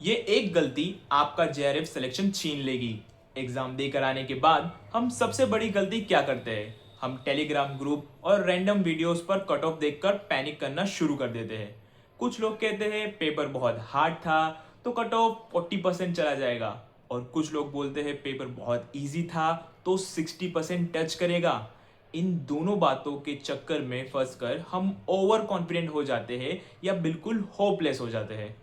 ये एक गलती आपका जेआरएफ सिलेक्शन छीन लेगी। एग्जाम देकर आने के बाद हम सबसे बड़ी गलती क्या करते हैं? हम टेलीग्राम ग्रुप और रैंडम वीडियोस पर कट ऑफ देखकर पैनिक करना शुरू कर देते हैं। कुछ लोग कहते हैं पेपर बहुत हार्ड था तो कट ऑफ 40% चला जाएगा, और कुछ लोग बोलते हैं पेपर बहुत इजी था तो 60% टच करेगा। इन दोनों बातों के चक्कर में फंसकर हम ओवर कॉन्फिडेंट हो जाते हैं या बिल्कुल होपलेस हो जाते हैं।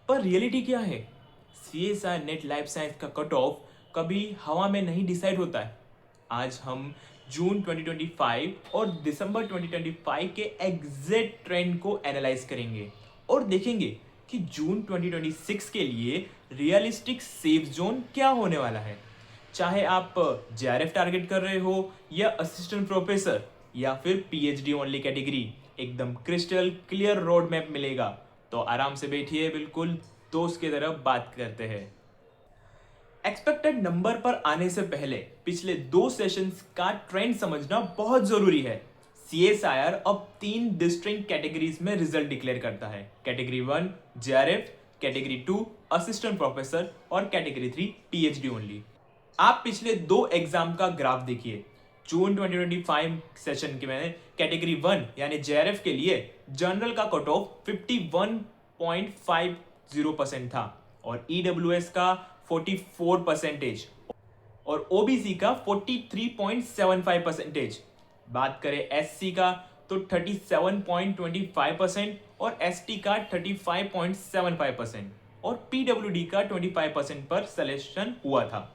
पर रियलिटी क्या है? सीएसआई नेट लाइफ साइंस का कट ऑफ कभी हवा में नहीं डिसाइड होता है। आज हम जून 2025 और दिसंबर 2025 के एग्जैक्ट ट्रेंड को एनालाइज करेंगे और देखेंगे कि जून 2026 के लिए रियलिस्टिक सेफ जोन क्या होने वाला है। चाहे आप जेआरएफ टारगेट कर रहे हो या असिस्टेंट प्रोफेसर या फिर पीएचडी ओनली कैटेगरी, एकदम क्रिस्टल क्लियर रोड मैप मिलेगा। तो आराम से बैठिए, बिल्कुल दोस्त की तरह बात करते हैं। एक्सपेक्टेड नंबर पर आने से पहले पिछले 2 सेशंस का ट्रेंड समझना बहुत जरूरी है। सीएसआईआर अब 3 डिस्टिंक्ट कैटेगरीज में रिजल्ट डिक्लेयर करता है। Category 1 JRF, category 2 assistant professor और कैटेगरी 3 पीएचडी ओनली। आप पिछले 2 एग्जाम का ग्राफ देखिए। जून 2025 सेशन के में कैटेगरी 1 यानी जेआरएफ के लिए जनरल का कट ऑफ 51.50% था और ईडब्ल्यूएस का 44% और ओबीसी का 43.75%। बात करें एससी का तो 37.25% और एसटी का 35.75% और पीडब्ल्यूडी का 25% पर सिलेक्शन हुआ था।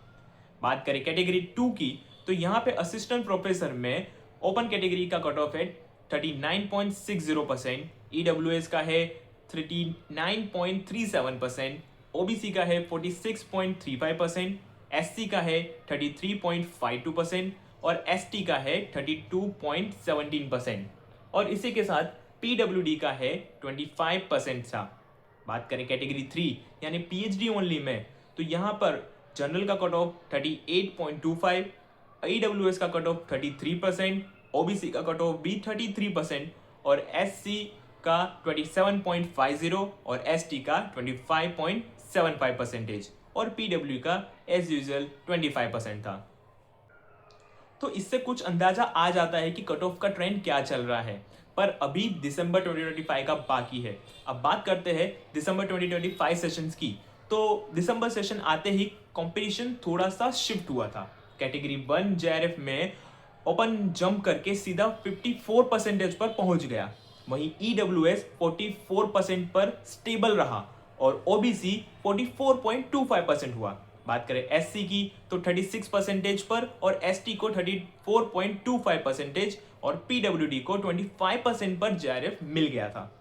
बात करें कैटेगरी 2 की तो यहाँ पे असिस्टेंट प्रोफेसर में ओपन कैटेगरी का कट ऑफ है 39.60%, ईडब्ल्यूएस का है 39.37%, ओबीसी का है 46.35%, एससी का है 33.52% और एसटी का है 32.17% और इसी के साथ पीडब्ल्यूडी का है 25% था। बात करें कैटेगरी 3 यानी पीएचडी ओनली में तो यहाँ पर जनरल का कट ऑफ 38.25, ईडब्ल्यूएस का कट ऑफ 33%, ओबीसी का कट ऑफ भी 33% और एससी का 27.50 और एसटी का 25.75% और पीडब्ल्यू का एज यूजुअल 25% था। तो इससे कुछ अंदाजा आ जाता है कि कट ऑफ का ट्रेंड क्या चल रहा है। पर अभी दिसंबर 2025 का बाकी है। अब बात करते हैं दिसंबर 2025 सेशंस की। तो दिसंबर सेशन आते ही कंपटीशन थोड़ा सा शिफ्ट हुआ था। कैटेगरी 1 जेआरएफ में ओपन जंप करके सीधा 54% पर पहुंच गया। वहीं ईडब्ल्यूएस 44% पर स्टेबल रहा और ओबीसी 44.25% हुआ। बात करें एससी की तो 36% पर और एसटी को 34.25% और पीडब्ल्यूडी को 25% पर जेआरएफ मिल गया था।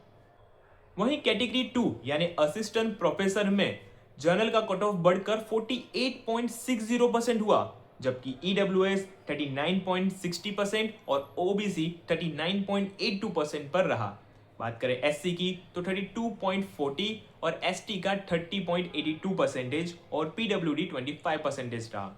वहीं कैटेगरी 2 यानी असिस्टेंट प्रोफेसर में जनरल का कट ऑफ बढ़कर 48.60% हुआ, जबकि ईडब्ल्यूएस 39.60% और ओबीसी 39.82% पर रहा। बात करें एससी की तो 32.40 और एसटी का 30.82% और पीडब्ल्यूडी 25% रहा।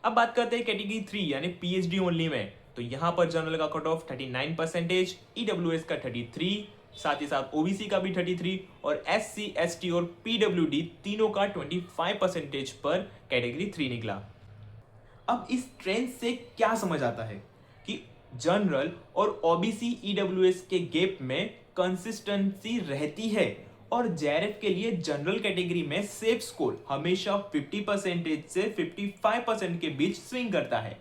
अब बात करते हैं कैटेगरी 3 यानी पीएचडी ओनली में। तो यहां पर जनरल का कट ऑफ 39%, ईडब्ल्यूएस का 33, साथ ही साथ ओबीसी का भी 33 और एससी, एसटी और पीडब्ल्यूडी तीनों का 25% पर कैटेगरी 3 निकला। अब इस ट्रेंड से क्या समझ आता है कि जनरल और ओबीसी ईडब्ल्यूएस के गैप में कंसिस्टेंसी रहती है और जेआरएफ के लिए जनरल कैटेगरी में सेफ स्कोर हमेशा 50% से 55% के बीच स्विंग करता है।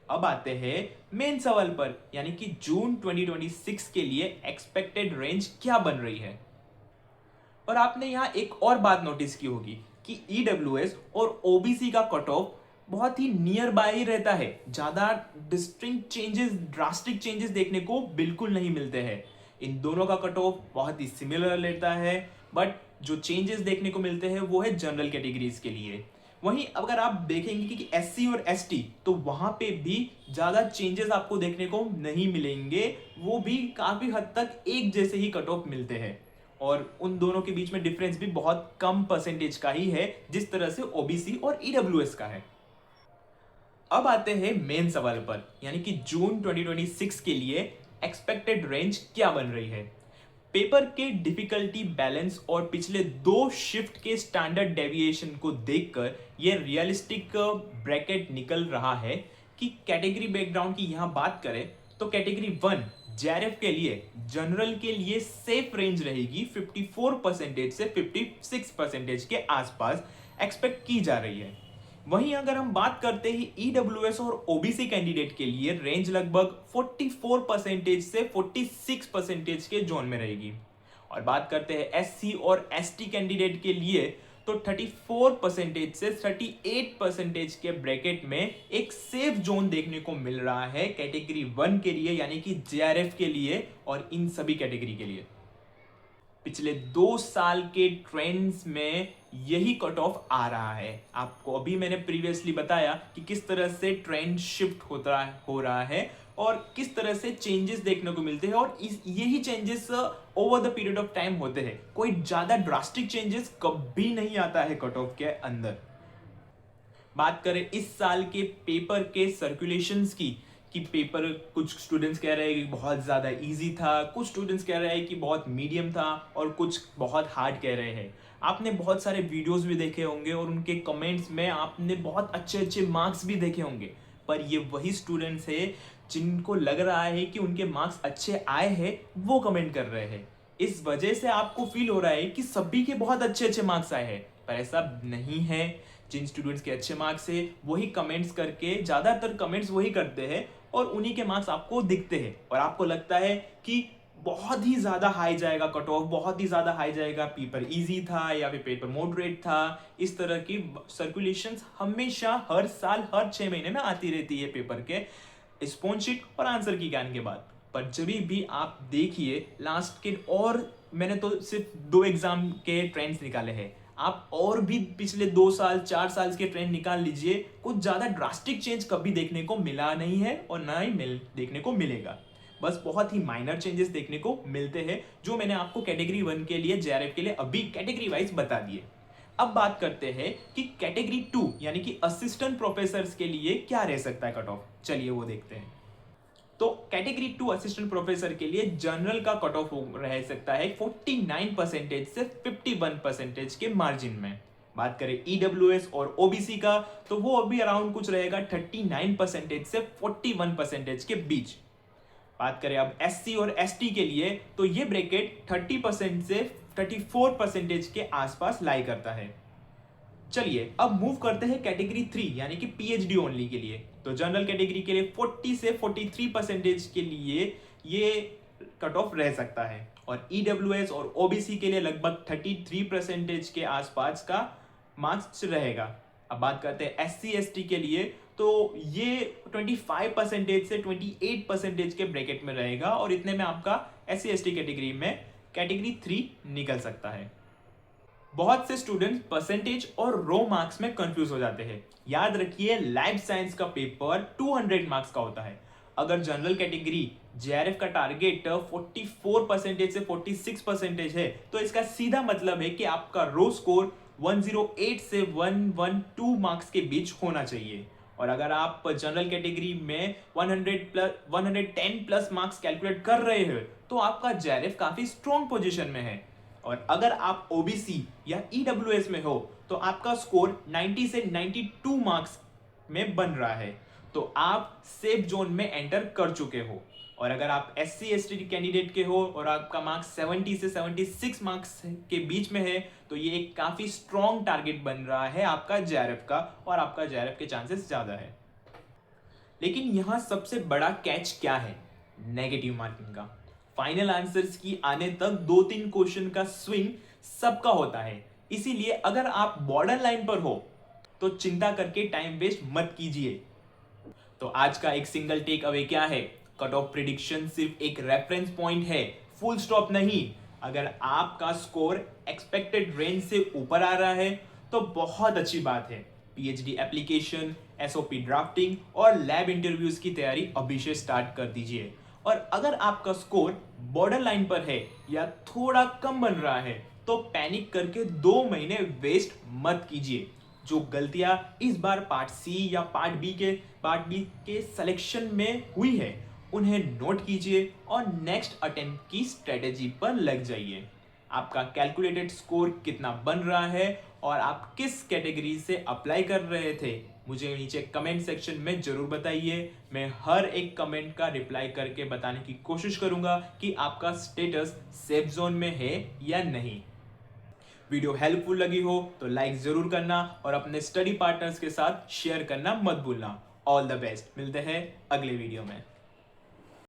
अब आते हैं मेन सवाल पर, यानी कि जून 2026 के लिए एक्सपेक्टेड रेंज क्या बन रही है। और आपने यहां एक और बात नोटिस की होगी कि ईडब्ल्यूएस और ओबीसी का कट ऑफ बहुत ही नियर बाय ही रहता है। ज्यादा डिस्टिंक्ट चेंजेस, ड्रास्टिक चेंजेस देखने को बिल्कुल नहीं मिलते हैं। इन दोनों का कट ऑफ बहुत ही सिमिलर रहता है, बट जो चेंजेस देखने को मिलते हैं वो है जनरल कैटेगरीज के लिए। वहीं अगर आप देखेंगे कि एससी और एसटी तो वहां पे भी ज्यादा चेंजेस आपको देखने को नहीं मिलेंगे, वो भी काफी हद तक एक जैसे ही कट ऑफ मिलते हैं और उन दोनों के बीच में डिफरेंस भी बहुत कम परसेंटेज का ही है, जिस तरह से ओबीसी और ईडब्ल्यूएस का है। अब आते हैं मेन सवाल पर, यानी कि जून 2026 के लिए एक्सपेक्टेड रेंज क्या बन रही है। पेपर के डिफिकल्टी बैलेंस और पिछले 2 शिफ्ट के स्टैंडर्ड डेविएशन को देखकर यह रियलिस्टिक ब्रैकेट निकल रहा है कि कैटेगरी बैकग्राउंड की यहां बात करें तो कैटेगरी 1 जेआरएफ के लिए जनरल के लिए सेफ रेंज रहेगी 54% से 56% के आसपास एक्सपेक्ट की जा रही है। वहीं अगर हम बात करते हैं ईडब्ल्यूएस और ओबीसी कैंडिडेट के लिए रेंज लगभग 44% से 46% के जोन में रहेगी। और बात करते हैं एससी और एसटी कैंडिडेट के लिए तो 34% से 38% के ब्रैकेट में एक सेफ जोन देखने को मिल रहा है कैटेगरी 1 के लिए, यानी कि जेआरएफ के लिए और इन सभी कैटेगरी के लिए। पिछले 2 साल के ट्रेंड्स में यही कट ऑफ आ रहा है। आपको अभी मैंने प्रीवियसली बताया कि किस तरह से ट्रेंड शिफ्ट हो रहा है और किस तरह से चेंजेस देखने को मिलते हैं, और यही changes over the period of time होते हैं। कोई ज्यादा ड्रास्टिक चेंजेस कभी नहीं आता है कट ऑफ के अंदर। बात करें इस साल के पेपर के सर्कुलेशंस की, कि पेपर कुछ स्टूडेंट्स कह रहे हैं कि बहुत ज़्यादा इजी था, कुछ स्टूडेंट्स कह रहे हैं कि बहुत मीडियम था और कुछ बहुत हार्ड कह रहे हैं। आपने बहुत सारे वीडियोस भी देखे होंगे और उनके कमेंट्स में आपने बहुत अच्छे अच्छे मार्क्स भी देखे होंगे, पर ये वही स्टूडेंट्स है जिनको लग रहा है कि उनके मार्क्स अच्छे आए हैं, वो कमेंट कर रहे हैं। इस वजह से आपको फील हो रहा है कि सभी के बहुत अच्छे अच्छे मार्क्स आए हैं, पर ऐसा नहीं है। जिन स्टूडेंट्स के अच्छे मार्क्स है वही कमेंट्स करके, ज़्यादातर कमेंट्स वही करते हैं और उन्हीं के मार्क्स आपको दिखते हैं और आपको लगता है कि बहुत ही ज़्यादा हाई जाएगा कट ऑफ, बहुत ही ज़्यादा हाई जाएगा, पेपर इजी था या फिर पेपर मॉडरेट था। इस तरह की सर्कुलेशंस हमेशा हर साल हर 6 महीने में आती रहती है पेपर के स्पॉन्ज शीट और आंसर की ज्ञान के बाद। पर जब भी आप देखिए लास्ट के, और मैंने तो सिर्फ 2 एग्जाम के ट्रेंड्स निकाले हैं, आप और भी पिछले 2 साल 4 साल के ट्रेंड निकाल लीजिए, कुछ ज्यादा ड्रास्टिक चेंज कभी देखने को मिला नहीं है और ना ही देखने को मिलेगा। बस बहुत ही माइनर चेंजेस देखने को मिलते हैं जो मैंने आपको कैटेगरी 1 के लिए जेआरएफ के लिए अभी कैटेगरी वाइज बता दिए। अब बात करते हैं कि कैटेगरी 2 यानी कि असिस्टेंट प्रोफेसर के लिए क्या रह सकता है कट ऑफ। चलिए वो देखते हैं। तो कैटेगरी 2 असिस्टेंट प्रोफेसर के लिए जनरल का कट ऑफ रह सकता है 49% से 51% के मार्जिन में। बात करें ईडब्ल्यूएस और ओबीसी का तो वो अभी अराउंड कुछ रहेगा 39% से 41% के बीच। बात करें अब एससी और एसटी के लिए तो ये ब्रैकेट 30% से 34% के आसपास लाई करता है। चलिए अब मूव करते हैं कैटेगरी 3 यानी कि पीएचडी ओनली के लिए। तो जनरल कैटेगरी के लिए 40 से 43% के लिए ये कट ऑफ रह सकता है और ईडब्ल्यूएस और ओबीसी के लिए लगभग 33% के आसपास का मार्क्स रहेगा। अब बात करते हैं एससी एसटी के लिए तो ये 25% से 28% के ब्रैकेट में रहेगा और इतने में आपका एससी एसटी कैटेगरी में कैटेगरी 3 निकल सकता है। बहुत से स्टूडेंट्स परसेंटेज और रो मार्क्स में कंफ्यूज हो जाते हैं। याद रखिए लाइफ साइंस का पेपर 200 मार्क्स का होता है। अगर जनरल कैटेगरी जेआरएफ का टारगेट 44% से 46% है तो इसका सीधा मतलब है कि आपका रो स्कोर 108 से 112 मार्क्स के बीच होना चाहिए। और अगर आप जनरल कैटेगरी में 110 प्लस मार्क्स कैलकुलेट कर रहे हो तो आपका जेआरएफ काफी स्ट्रॉन्ग पोजीशन में है। और अगर आप ओबीसी या ईडब्ल्यूएस में हो तो आपका स्कोर 90 से 92 मार्क्स में बन रहा है, तो आप सेफ जोन में एंटर कर चुके हो। और अगर आप एससी एसटी कैंडिडेट के हो और आपका मार्क्स 70 से 76 मार्क्स के बीच में है तो ये एक काफी स्ट्रॉन्ग टारगेट बन रहा है आपका जेआरएफ का, और आपका जेआरएफ के चांसेस ज्यादा है। लेकिन यहां सबसे बड़ा कैच क्या है? नेगेटिव मार्किंग का। फाइनल आंसर्स की आने तक 2-3 क्वेश्चन का स्विंग सबका होता है, इसीलिए अगर आप बॉर्डर लाइन पर हो तो चिंता करके टाइम वेस्ट मत कीजिए। तो आज का एक सिंगल टेक अवे क्या है? कट ऑफ प्रिडिक्शन सिर्फ एक रेफरेंस पॉइंट है, फुल स्टॉप नहीं। अगर आपका स्कोर एक्सपेक्टेड रेंज से ऊपर आ रहा है तो बहुत अच्छी बात है। पीएचडी एप्लीकेशन, एसओपी ड्राफ्टिंग और लैब इंटरव्यूज की तैयारी अभी से स्टार्ट कर दीजिए। और अगर आपका स्कोर बॉर्डर लाइन पर है या थोड़ा कम बन रहा है तो पैनिक करके 2 महीने वेस्ट मत कीजिए। जो गलतियां इस बार पार्ट सी या पार्ट बी के सिलेक्शन में हुई है उन्हें नोट कीजिए और नेक्स्ट अटेम्प्ट की स्ट्रेटेजी पर लग जाइए। आपका कैलकुलेटेड स्कोर कितना बन रहा है और आप किस कैटेगरी से अप्लाई कर रहे थे, मुझे नीचे कमेंट सेक्शन में जरूर बताइए। मैं हर एक कमेंट का रिप्लाई करके बताने की कोशिश करूंगा कि आपका स्टेटस सेफ जोन में है या नहीं। वीडियो हेल्पफुल लगी हो तो लाइक जरूर करना और अपने स्टडी पार्टनर्स के साथ शेयर करना मत भूलना। ऑल द बेस्ट, मिलते हैं अगले वीडियो में।